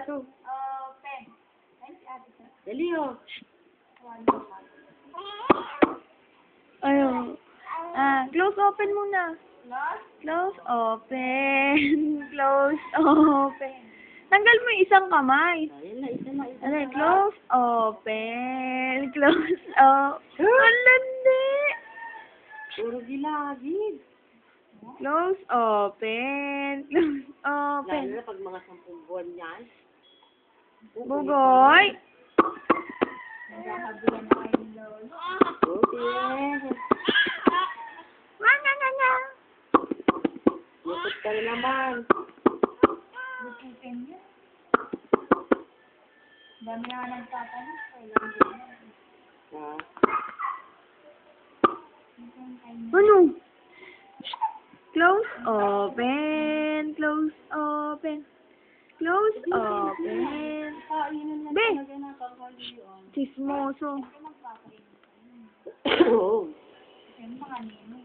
baso. Pen. Ay, si ate ko. Dali, oh. Ayun. Close open muna. Plus? Close open. Close open. Tanggal mo yung isang kamay. Ayun na, isa na. Ano, close open. Close open. Malandi. Puro gilagid. Close open. Close Lalo open. na pag mga 10 buwan yan. Bugoy. Nagkakabulan na kayo ng lolo. Okay. Nga nga nga. Lupot ka na naman. Luputin niya. Dami na nagtatanis. Kailangan din na. Ah. Ano? Close open. Close open. Close open. Kainan lang Be. talaga na pag-huli yun. Chismoso. Oo. Kasi mga nino,